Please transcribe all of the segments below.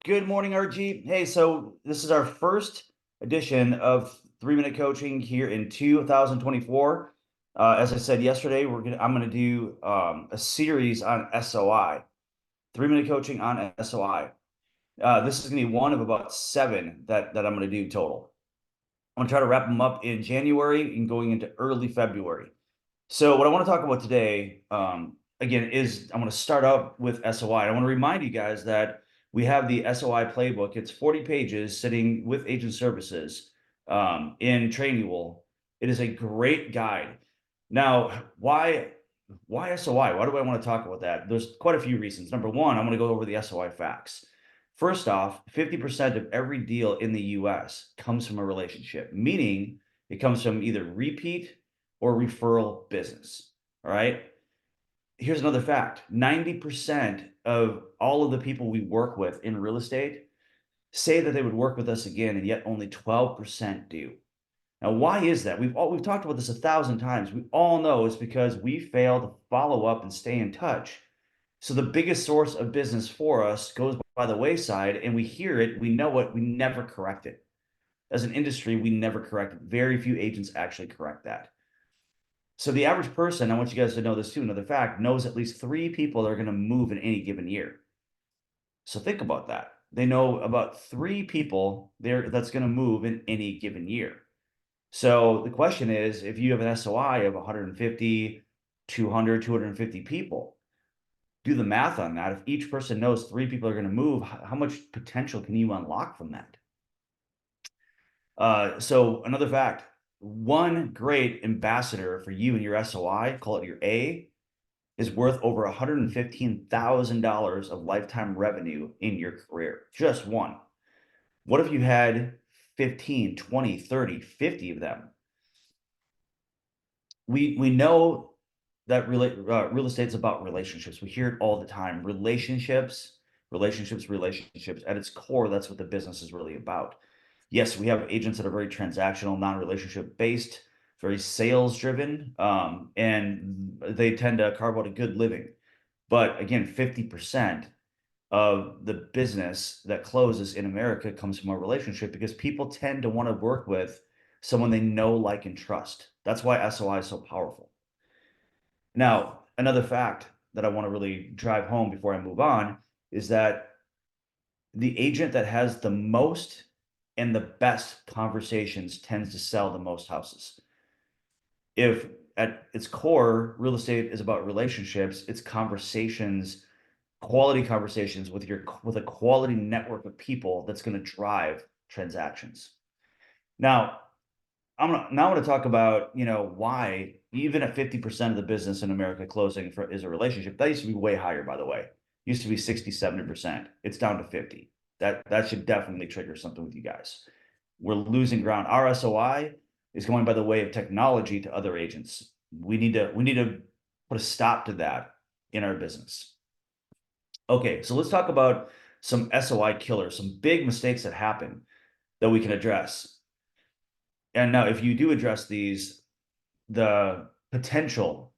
Good morning, RG. Hey, so this is our first edition of 3 Minute Coaching here in 2024. As I said yesterday, I'm gonna do a series on SOI, 3 Minute Coaching on SOI. This is gonna be one of about seven that I'm gonna do total. I'm gonna try to wrap them up in January and going into early February. So what I want to talk about today, again, is I'm going to start out with SOI. I want to remind you guys that we have the SOI playbook. It's 40 pages sitting with agent services in Trainual. It is a great guide. Now, why SOI? Why do I want to talk about that? There's quite a few reasons. Number one, I'm going to go over the SOI facts. First off, 50% of every deal in the US comes from a relationship, meaning it comes from either repeat or referral business. All right. Here's another fact: 90% of all of the people we work with in real estate say that they would work with us again, and yet only 12% do. Now, why is that? We've talked about this 1,000 times. We all know it's because we fail to follow up and stay in touch. So the biggest source of business for us goes by the wayside, and we hear it, we know it, we never correct it. As an industry, we never correct it. Very few agents actually correct that. So the average person, I want you guys to know this too, another fact, knows at least three people that are going to move in any given year. So think about that. They know about three people there that's going to move in any given year. So the question is, if you have an SOI of 150, 200, 250 people, do the math on that. If each person knows three people are going to move, how much potential can you unlock from that? So another fact, one great ambassador for you and your SOI, call it your A, is worth over $115,000 of lifetime revenue in your career. Just one. What if you had 15, 20, 30, 50 of them? We know that real estate is about relationships. We hear it all the time. Relationships, relationships, relationships. At its core, that's what the business is really about. Yes, we have agents that are very transactional, non-relationship based, very sales driven, and they tend to carve out a good living. But again, 50% of the business that closes in America comes from a relationship because people tend to want to work with someone they know, like, and trust. That's why SOI is so powerful. Now, another fact that I want to really drive home before I move on is that the agent that has the most and the best conversations tends to sell the most houses. If at its core, real estate is about relationships, it's conversations, quality conversations with a quality network of people that's going to drive transactions. Now, I'm gonna talk about, why even at 50% of the business in America closing is a relationship. That used to be way higher, by the way. It used to be 60, 70%. It's down to 50. That should definitely trigger something with you guys. We're losing ground. Our SOI is going by the way of technology to other agents. We need to put a stop to that in our business. Okay, so let's talk about some SOI killers, some big mistakes that happen that we can address. And now, if you do address these, the potential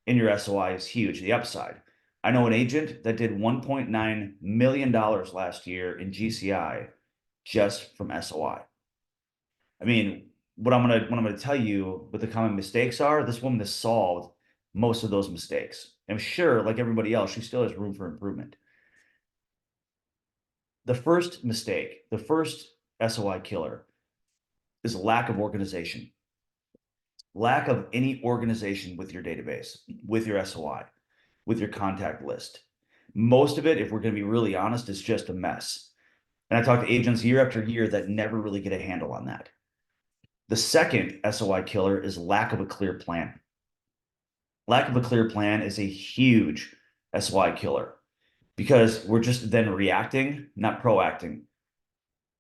in your SOI is huge, the upside. I know an agent that did $1.9 million last year in GCI just from SOI. I mean, what I'm gonna tell you what the common mistakes are, this woman has solved most of those mistakes. I'm sure, like everybody else, she still has room for improvement. The first mistake, the first SOI killer is lack of organization. Lack of any organization with your database, with your SOI, with your contact list. Most of it, if we're going to be really honest, is just a mess. And I talk to agents year after year that never really get a handle on that. The second SOI killer is lack of a clear plan. Lack of a clear plan is a huge SOI killer because we're just then reacting, not proacting.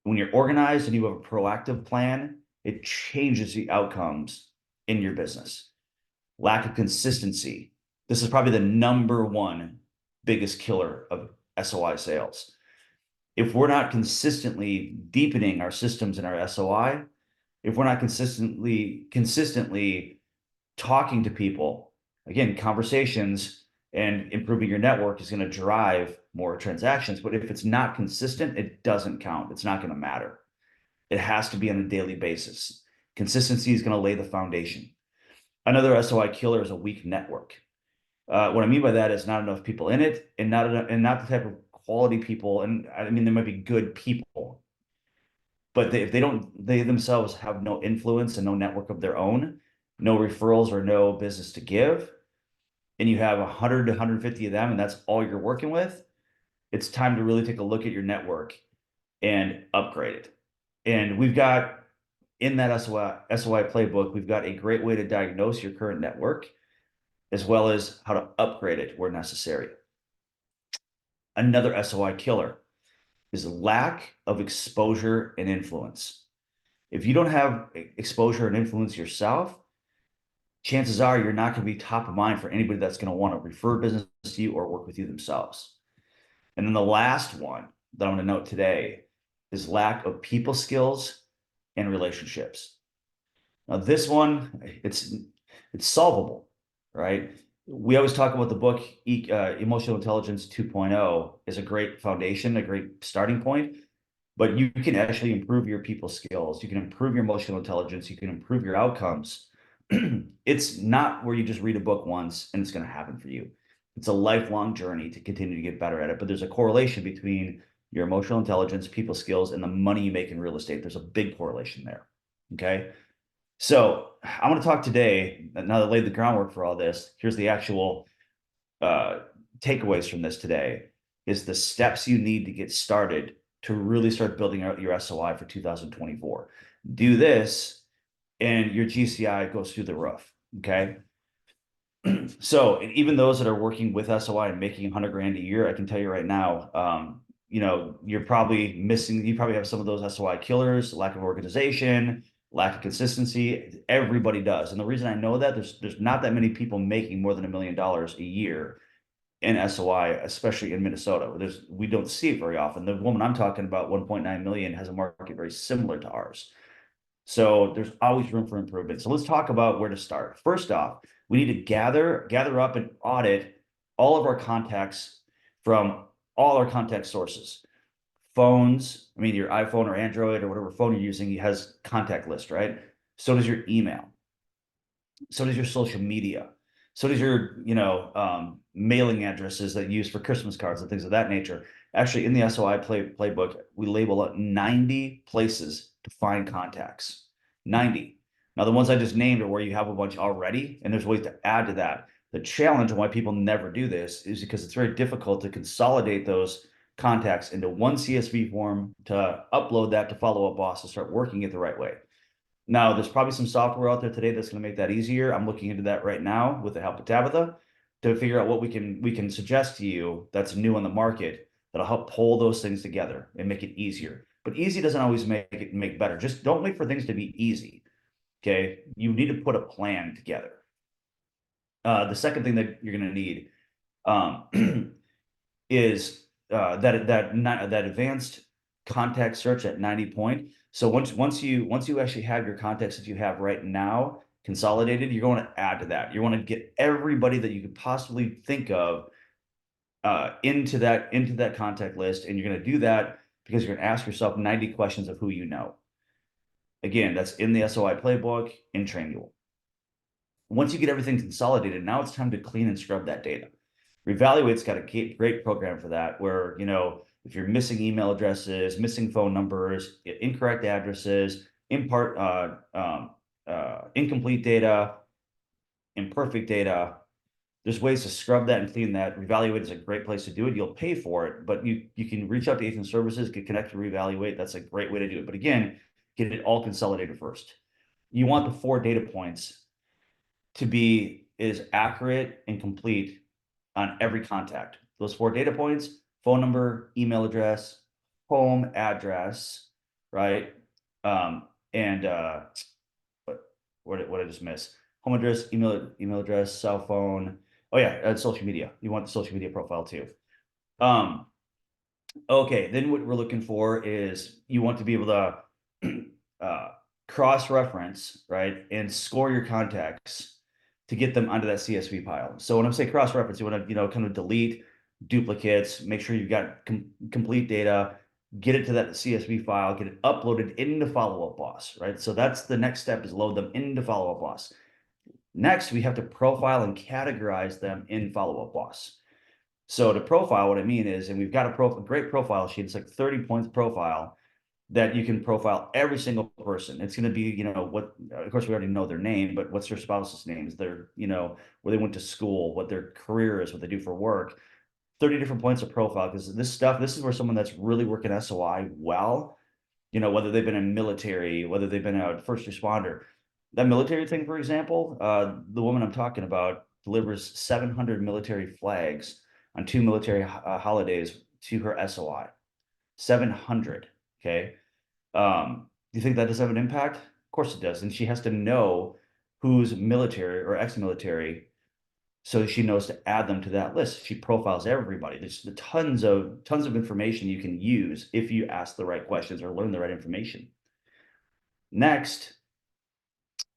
When you're organized and you have a proactive plan, it changes the outcomes in your business. Lack of consistency. This is probably the number one biggest killer of SOI sales. If we're not consistently deepening our systems in our SOI, if we're not consistently talking to people, again, conversations and improving your network is going to drive more transactions. But if it's not consistent, it doesn't count. It's not going to matter. It has to be on a daily basis. Consistency is going to lay the foundation. Another SOI killer is a weak network. What I mean by that is not enough people in it, and not the type of quality people. And I mean, there might be good people, but if they themselves have no influence and no network of their own, no referrals or no business to give, and you have 100 to 150 of them, and that's all you're working with, it's time to really take a look at your network and upgrade it. And we've got in that SOI playbook, we've got a great way to diagnose your current network, as well as how to upgrade it where necessary. Another SOI killer is lack of exposure and influence. If you don't have exposure and influence yourself, chances are you're not going to be top of mind for anybody that's going to want to refer business to you or work with you themselves. And then the last one that I'm going to note today is lack of people skills and relationships. Now, this one, it's solvable, right? We always talk about the book Emotional Intelligence 2.0 is a great foundation, a great starting point, but you can actually improve your people skills. You can improve your emotional intelligence. You can improve your outcomes. It's not where you just read a book once and it's going to happen for you. It's a lifelong journey to continue to get better at it, but there's a correlation between your emotional intelligence, people skills, and the money you make in real estate. There's a big correlation there. Okay. So I'm going to talk today, now that I laid the groundwork for all this, here's the actual takeaways from this today, is the steps you need to get started to really start building out your SOI for 2024. Do this and your GCI goes through the roof, okay? So even those that are working with SOI and making 100 grand a year, I can tell you right now, you're probably missing, you probably have some of those SOI killers, lack of organization, lack of consistency. Everybody does. And the reason I know that there's not that many people making more than $1 million a year in SOI, especially in Minnesota. We don't see it very often. The woman I'm talking about, 1.9 million, has a market very similar to ours. So there's always room for improvement. So let's talk about where to start. First off, we need to gather up and audit all of our contacts from all our contact sources. Phones, I mean, your iPhone or Android or whatever phone you're using, it has contact list, right? So does your email. So does your social media. So does your, mailing addresses that you use for Christmas cards and things of that nature. Actually, in the SOI playbook, we label out 90 places to find contacts. 90. Now, the ones I just named are where you have a bunch already, and there's ways to add to that. The challenge and why people never do this is because it's very difficult to consolidate those contacts into one CSV form, to upload that to Follow Up Boss, to start working it the right way. Now, there's probably some software out there today that's going to make that easier. I'm looking into that right now with the help of Tabitha to figure out what we can suggest to you that's new on the market that'll help pull those things together and make it easier. But easy doesn't always make better. Just don't wait for things to be easy. Okay, you need to put a plan together. The second thing that you're going to need is that advanced contact search at 90 point. So once you actually have your contacts that you have right now consolidated, you're going to add to that. You want to get everybody that you could possibly think of into that contact list, and you're going to do that because you're going to ask yourself 90 questions of who you know. Again, that's in the SOI playbook in Trainual. Once you get everything consolidated, now it's time to clean and scrub that data. Reevaluate's got a great program for that, where, if you're missing email addresses, missing phone numbers, incorrect addresses, incomplete data, imperfect data, there's ways to scrub that and clean that. Reevaluate is a great place to do it. You'll pay for it, but you can reach out to Ethan Services, get connected to Reevaluate. That's a great way to do it. But again, get it all consolidated first. You want the 4 data points to be as accurate and complete on every contact. Those 4 data points: phone number, email address, home address, right? And what did I just miss? Home address, email address, cell phone. Oh yeah, social media. You want the social media profile too. Okay, then what we're looking for is you want to be able to cross-reference, right, and score your contacts to get them onto that CSV pile. So when I'm saying cross-reference, you want to, kind of delete duplicates, make sure you've got complete data, get it to that CSV file, get it uploaded into Follow Up Boss, right? So that's the next step, is load them into Follow Up Boss. Next, we have to profile and categorize them in Follow Up Boss. So to profile, what I mean is, and we've got a great profile sheet, it's like 30 points profile that you can profile every single person. It's going to be, what, of course, we already know their name, but what's their spouse's names, their, where they went to school, what their career is, what they do for work. 30 different points of profile, because this is where someone that's really working SOI well, whether they've been in military, whether they've been a first responder. That military thing, for example, the woman I'm talking about delivers 700 military flags on 2 military holidays to her SOI. 700. Okay. Do you think that does have an impact? Of course it does. And she has to know who's military or ex-military, so she knows to add them to that list. She profiles everybody. There's tons of information you can use if you ask the right questions or learn the right information. Next,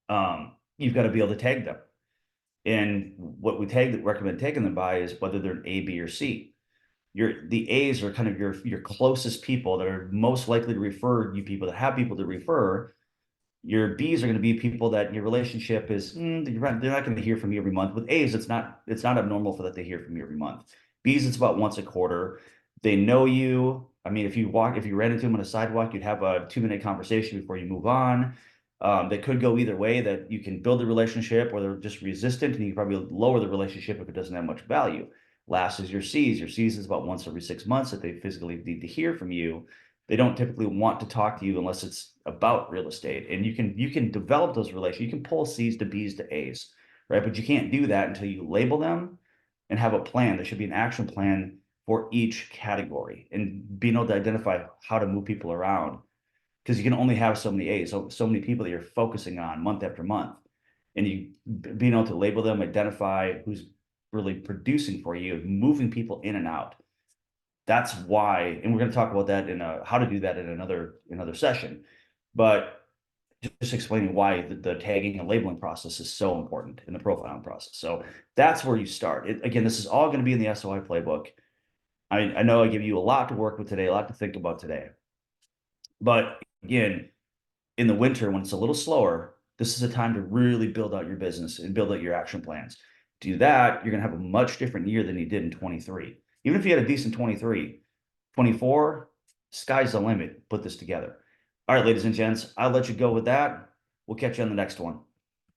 you've got to be able to tag them. And what we recommend tagging them by is whether they're an A, B, or C. The A's are kind of your closest people that are most likely to refer you, people that have people to refer. Your B's are going to be people that your relationship is, they're not going to hear from you every month. With A's, it's not abnormal for that they hear from you every month. B's, it's about once a quarter. They know you. I mean, if you ran into them on a sidewalk, you'd have a 2-minute conversation before you move on. They could go either way, that you can build a relationship, or they're just resistant, and you can probably lower the relationship if it doesn't have much value. Last is your C's. Your C's is about once every 6 months that they physically need to hear from you. They don't typically want to talk to you unless it's about real estate. And you can develop those relations. You can pull C's to B's to A's, right? But you can't do that until you label them and have a plan. There should be an action plan for each category, and being able to identify how to move people around, because you can only have so many A's, so many people that you're focusing on month after month. And you being able to label them, identify who's really producing for you, moving people in and out. That's why, and we're going to talk about that how to do that in another session. But just explaining why the tagging and labeling process is so important in the profiling process. So that's where you start. Again, this is all going to be in the SOI playbook. I know I give you a lot to work with today, a lot to think about today. But again, in the winter, when it's a little slower, this is a time to really build out your business and build out your action plans. Do that, you're going to have a much different year than you did in 23. Even if you had a decent 23, 24, sky's the limit. Put this together. All right, ladies and gents, I'll let you go with that. We'll catch you on the next one.